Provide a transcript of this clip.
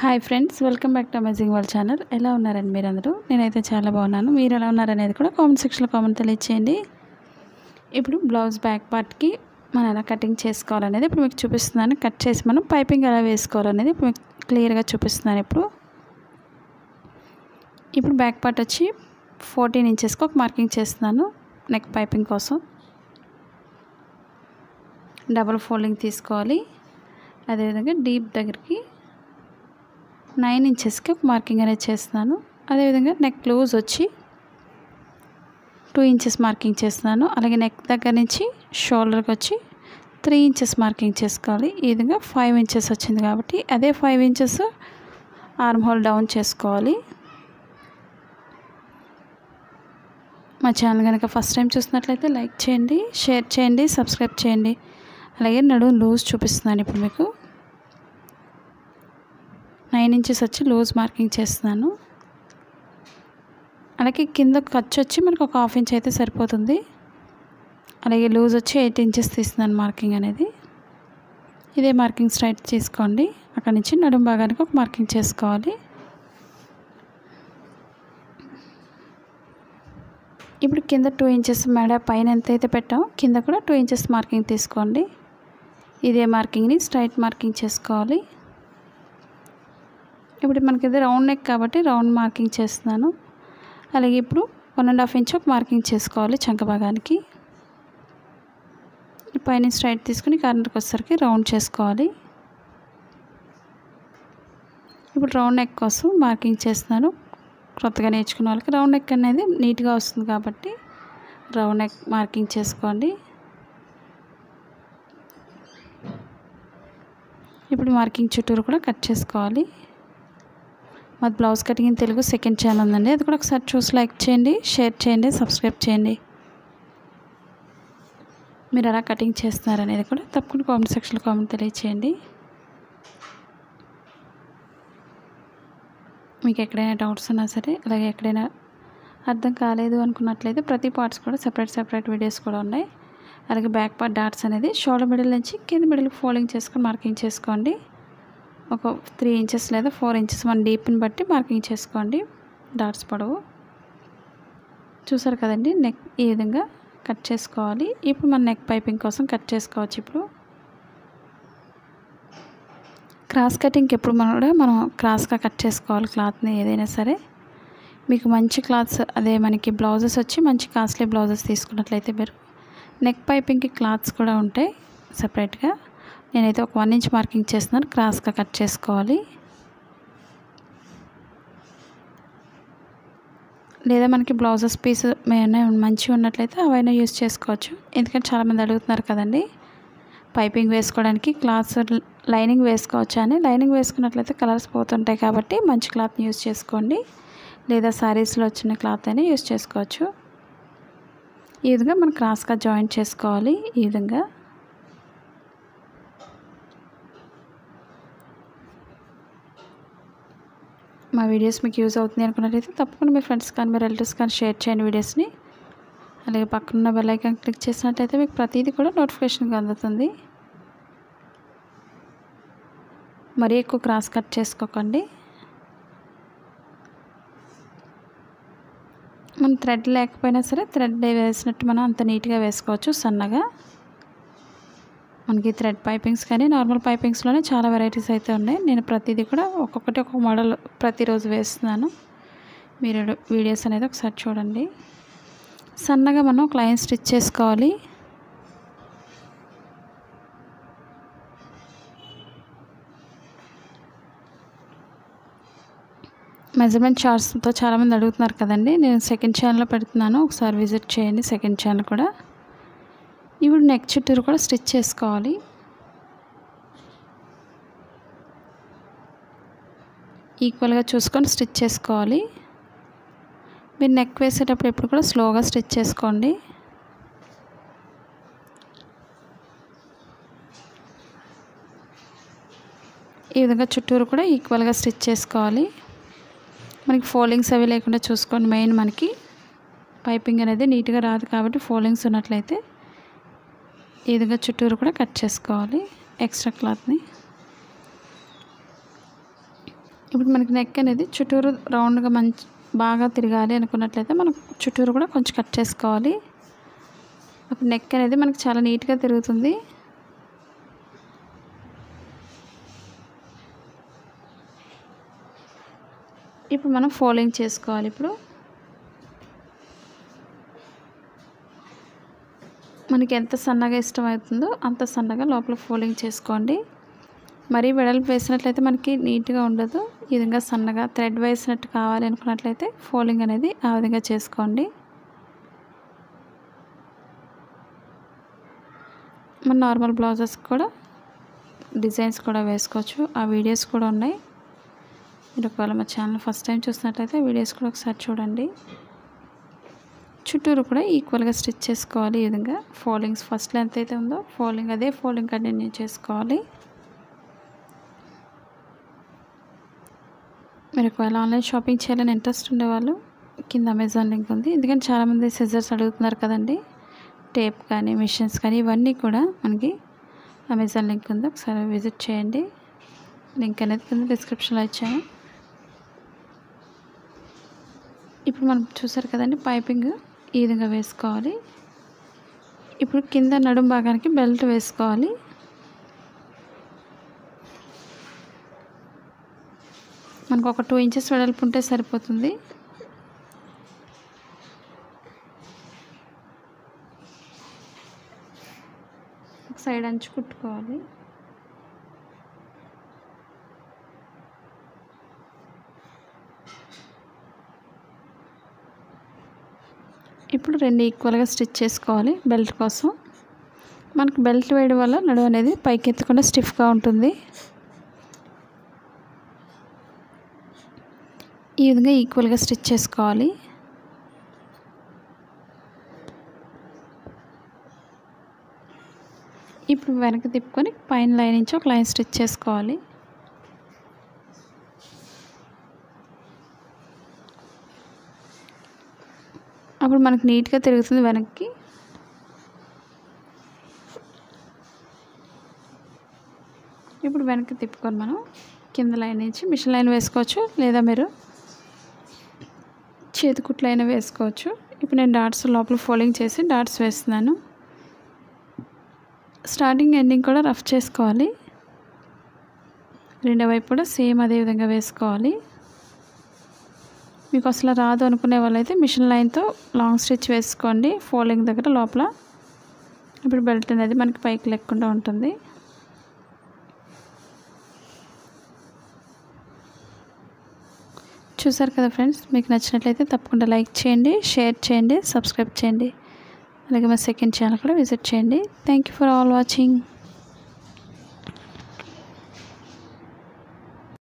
Hi friends, welcome back to amazing world channel. ఎలా ఉన్నారండి మీరందరూ? నేనైతే చాలా బాగున్నాను. మీరు ఎలా ఉన్నారనేది కూడా కామెంట్ సెక్షన్లో కామెంట్ తెలియచేయండి. ఇప్పుడు బ్లౌజ్ బ్యాక్ పార్ట్కి మనం ఎలా కటింగ్ చేసుకోవాలనేది ఇప్పుడు మీకు చూపిస్తున్నాను. కట్ చేసి మనం పైపింగ్ ఎలా వేసుకోవాలనేది ఇప్పుడు మీకు క్లియర్గా చూపిస్తున్నాను. ఇప్పుడు బ్యాక్ పార్ట్ వచ్చి 14 ఇంచెస్కి ఒక మార్కింగ్ చేస్తున్నాను. నెక్ పైపింగ్ కోసం డబుల్ ఫోల్డింగ్ తీసుకోవాలి. అదేవిధంగా డీప్ దగ్గరికి 9 ఇంచెస్కి ఒక మార్కింగ్ అనేది చేస్తున్నాను. అదేవిధంగా నెక్ లూజ్ వచ్చి 2 ఇంచెస్ మార్కింగ్ చేస్తున్నాను. అలాగే నెక్ దగ్గర నుంచి షోల్డర్కి వచ్చి 3 ఇంచెస్ మార్కింగ్ చేసుకోవాలి. ఈ విధంగా 5 ఇంచెస్ వచ్చింది కాబట్టి అదే 5 ఇంచెస్ ఆర్మ్ హోల్ డౌన్ చేసుకోవాలి. మా ఛానల్ కనుక ఫస్ట్ టైం చూసినట్లయితే లైక్ చేయండి, షేర్ చేయండి, సబ్స్క్రైబ్ చేయండి. అలాగే నడుము లూజ్ చూపిస్తున్నాను. ఇప్పుడు మీకు 9 ఇంచెస్ వచ్చి లూజ్ మార్కింగ్ చేస్తున్నాను. అలాగే కింద ఖర్చు వచ్చి మనకు ఒక 1/2 ఇంచ్ అయితే సరిపోతుంది. అలాగే లూజ్ వచ్చి 8 ఇంచెస్ తీస్తున్నాను మార్కింగ్ అనేది. ఇదే మార్కింగ్ స్ట్రైట్ తీసుకోండి. అక్కడి నుంచి నడుము భాగానికి ఒక మార్కింగ్ చేసుకోవాలి. ఇప్పుడు కింద 2 ఇంచెస్ మెడ పైన ఎంతైతే పెట్టామో కింద కూడా 2 ఇంచెస్ మార్కింగ్ తీసుకోండి. ఇదే మార్కింగ్ని స్ట్రైట్ మార్కింగ్ చేసుకోవాలి. ఇప్పుడు మనకి ఇది రౌండ్ నెక్ కాబట్టి రౌండ్ మార్కింగ్ చేస్తున్నాను. అలాగే ఇప్పుడు 1.5 ఇంచ్ ఒక మార్కింగ్ చేసుకోవాలి చంక భాగానికి. పైన స్ట్రైట్ తీసుకుని కార్నర్కి వచ్చేసరికి రౌండ్ చేసుకోవాలి. ఇప్పుడు రౌండ్ నెక్ కోసం మార్కింగ్ చేస్తున్నాను. కొత్తగా నేర్చుకున్న వాళ్ళకి రౌండ్ నెక్ అనేది నీట్గా వస్తుంది కాబట్టి రౌండ్ నెక్ మార్కింగ్ చేసుకోండి. ఇప్పుడు మార్కింగ్ చుట్టూరు కూడా కట్ చేసుకోవాలి. మాది blouse cutting in Telugu second channel ఉందండి. అది కూడా ఒకసారి చూసి లైక్ చేయండి, షేర్ చేయండి, సబ్స్క్రైబ్ చేయండి. మీరు ఎలా కటింగ్ చేస్తున్నారనేది కూడా తప్పకుండా కామెంట్ సెక్షన్లో కామెంట్ తెలియచేయండి. మీకు ఎక్కడైనా డౌట్స్ ఉన్నా సరే, అలాగే ఎక్కడైనా అర్థం కాలేదు అనుకున్నట్లయితే ప్రతి పార్ట్స్ కూడా సెపరేట్ వీడియోస్ కూడా ఉన్నాయి. అలాగే బ్యాక్ పార్ట్ డాట్స్ అనేది షోల్డర్ మిడిల్ నుంచి కింద మిడిల్కి ఫోల్డింగ్ చేసుకొని మార్కింగ్ చేసుకోండి. ఒక 3 ఇంచెస్ లేదా 4 ఇంచెస్ మన డీప్ని బట్టి మార్కింగ్ చేసుకోండి. డాట్స్ పొడవు చూసారు కదండి. నెక్ ఈ విధంగా కట్ చేసుకోవాలి. ఇప్పుడు మన నెక్ పైపింగ్ కోసం కట్ చేసుకోవచ్చు. ఇప్పుడు క్రాస్ కటింగ్కి ఎప్పుడు మనం క్రాస్గా కట్ చేసుకోవాలి క్లాత్ని ఏదైనా సరే. మీకు మంచి క్లాత్స్ అదే మనకి బ్లౌజెస్ వచ్చి మంచి కాస్ట్లీ బ్లౌజెస్ తీసుకున్నట్లయితే మీరు నెక్ పైపింగ్కి క్లాత్స్ కూడా ఉంటాయి సపరేట్గా. నేనైతే ఒక 1 ఇంచ్ మార్కింగ్ చేస్తున్నాను. క్రాస్గా కట్ చేసుకోవాలి. లేదా మనకి బ్లౌజెస్ పీస్ మంచిగా ఉన్నట్లయితే అవైనా యూజ్ చేసుకోవచ్చు. ఎందుకంటే చాలామంది అడుగుతున్నారు కదండి పైపింగ్ వేసుకోవడానికి క్లాత్స్ లైనింగ్ వేసుకోవచ్చా అని. లైనింగ్ వేసుకున్నట్లయితే కలర్స్ పోతుంటాయి కాబట్టి మంచి క్లాత్ని యూజ్ చేసుకోండి. లేదా శారీస్లో వచ్చిన క్లాత్ అయినా యూజ్ చేసుకోవచ్చు. ఈ విధంగా మనం క్రాస్గా జాయింట్ చేసుకోవాలి. ఈ విధంగా మా వీడియోస్ మీకు యూజ్ అవుతుంది అనుకున్నట్లయితే తప్పకుండా మీ ఫ్రెండ్స్ కానీ మీ రిలేటివ్స్ కానీ షేర్ చేయండి వీడియోస్ని. అలాగే పక్కన బెల్ ఐకాన్ క్లిక్ చేసినట్లయితే మీకు ప్రతిదీ కూడా నోటిఫికేషన్గా అందుతుంది. మరీ ఎక్కువ క్రాస్ కట్ చేసుకోకండి. మనం థ్రెడ్ లేకపోయినా సరే థ్రెడ్ వేసినట్టు మనం అంత నీట్గా వేసుకోవచ్చు సన్నగా. మనకి థ్రెడ్ పైపింగ్స్ కానీ నార్మల్ పైపింగ్స్లోనే చాలా వెరైటీస్ అయితే ఉన్నాయి. నేను ప్రతిదీ కూడా ఒక్కొక్కటి ఒక్కొక్క మోడల్ ప్రతిరోజు వేస్తున్నాను. మీరు వీడియోస్ అనేది ఒకసారి చూడండి. సన్నగా మనం ఒక లైన్ స్టిచ్ చేసుకోవాలి. మెజర్మెంట్ చార్ట్స్తో చాలామంది అడుగుతున్నారు కదండి. నేను సెకండ్ ఛానల్లో పెడుతున్నాను, ఒకసారి విజిట్ చేయండి సెకండ్ ఛానల్ కూడా. ఇప్పుడు నెక్ చుట్టూరు కూడా స్టిచ్ చేసుకోవాలి. ఈక్వల్గా చూసుకొని స్టిచ్ చేసుకోవాలి. మీరు నెక్ వేసేటప్పుడు ఎప్పుడు కూడా స్లోగా స్టిచ్ చేసుకోండి. ఈ విధంగా చుట్టూరు కూడా ఈక్వల్గా స్టిచ్ చేసుకోవాలి. మనకి ఫోల్డింగ్స్ అవి లేకుండా చూసుకోండి. మెయిన్ మనకి పైపింగ్ అనేది నీట్గా రాదు కాబట్టి ఫోల్డింగ్స్ ఉన్నట్లయితే ఈ విధంగా చుట్టూరు కూడా కట్ చేసుకోవాలి ఎక్స్ట్రా క్లాత్ని. ఇప్పుడు మనకి నెక్ అనేది చుట్టూరు రౌండ్గా బాగా తిరగాలి అనుకున్నట్లయితే మనం చుట్టూరు కూడా కొంచెం కట్ చేసుకోవాలి. అప్పుడు నెక్ అనేది మనకి చాలా నీట్గా తిరుగుతుంది. ఇప్పుడు మనం ఫోల్డింగ్ చేసుకోవాలి. ఇప్పుడు మనకి ఎంత సన్నగా ఇష్టమవుతుందో అంత సన్నగా లోపల ఫోల్డింగ్ చేసుకోండి. మరీ వెడల్పు వేసినట్లయితే మనకి నీట్గా ఉండదు. ఈ విధంగా సన్నగా థ్రెడ్ వేసినట్టు కావాలి అనుకున్నట్లయితే ఫోల్డింగ్ అనేది ఆ విధంగా చేసుకోండి. మన నార్మల్ బ్లౌజెస్ కూడా డిజైన్స్ కూడా వేసుకోవచ్చు. ఆ వీడియోస్ కూడా ఉన్నాయి. మీరు ఒకవేళ మా ఛానల్ ఫస్ట్ టైం చూసినట్లయితే వీడియోస్ కూడా ఒకసారి చూడండి. చుట్టూరు కూడా ఈక్వల్గా స్టిచ్ చేసుకోవాలి. ఈ విధంగా ఫోల్డింగ్స్ ఫస్ట్ లెంత్ అయితే ఉందో అదే ఫోల్డింగ్ కంటిన్యూ చేసుకోవాలి. మీరు ఒకవేళ ఆన్లైన్ షాపింగ్ చేయాలని ఇంట్రెస్ట్ ఉండేవాళ్ళు కింద అమెజాన్ లింక్ ఉంది. ఎందుకంటే చాలామంది సిజర్స్ అడుగుతున్నారు కదండి. టేప్ కానీ మిషన్స్ కానీ ఇవన్నీ కూడా మనకి అమెజాన్ లింక్ ఉంది, ఒకసారి విజిట్ చేయండి. లింక్ అనేది కింద డిస్క్రిప్షన్లో ఇచ్చాను. ఇప్పుడు మనం చూసారు కదండి పైపింగ్ ఈ విధంగా వేసుకోవాలి. ఇప్పుడు కింద నడుం భాగానికి బెల్ట్ వేసుకోవాలి. మనకు ఒక 2 ఇంచెస్ వెడల్పు ఉంటే సరిపోతుంది. ఒక సైడ్ అంచు కుట్టుకోవాలి. ఇప్పుడు 2 ఈక్వల్గా స్టిచ్ చేసుకోవాలి. బెల్ట్ కోసం మనకు బెల్ట్ వేయడం వల్ల నడుము అనేది పైకి ఎత్తకుండా స్టిఫ్గా ఉంటుంది. ఈ విధంగా ఈక్వల్గా స్టిచ్ చేసుకోవాలి. ఇప్పుడు వెనక్కి తిప్పుకొని పైన లైన్ నుంచి ఒక లైన్ స్టిచ్ చేసుకోవాలి. అప్పుడు మనకు నీట్గా తిరుగుతుంది వెనక్కి. ఇప్పుడు వెనక్కి తిప్పుకొని మనం కింద లైన్ నుంచి మిషన్ లైన్ వేసుకోవచ్చు, లేదా మీరు చేతికుట్లు అయినా వేసుకోవచ్చు. ఇప్పుడు నేను డాట్స్ లోపల ఫోల్డింగ్ చేసి డాట్స్ వేస్తున్నాను. స్టార్టింగ్ ఎండింగ్ కూడా రఫ్ చేసుకోవాలి. రెండో వైపు కూడా సేమ్ అదే విధంగా వేసుకోవాలి. మీకు అసలు రాదు అనుకునే వాళ్ళైతే మిషన్ లైన్తో లాంగ్ స్టిచ్ వేసుకోండి ఫోల్డింగ్ దగ్గర లోపల. ఇప్పుడు బెల్ట్ అనేది మనకి పైకి లేకుండా ఉంటుంది. చూసారు కదా ఫ్రెండ్స్, మీకు నచ్చినట్లయితే తప్పకుండా లైక్ చేయండి, షేర్ చేయండి, సబ్స్క్రైబ్ చేయండి. అలాగే మా సెకండ్ ఛానల్ కూడా విజిట్ చేయండి. Thank you for all watching.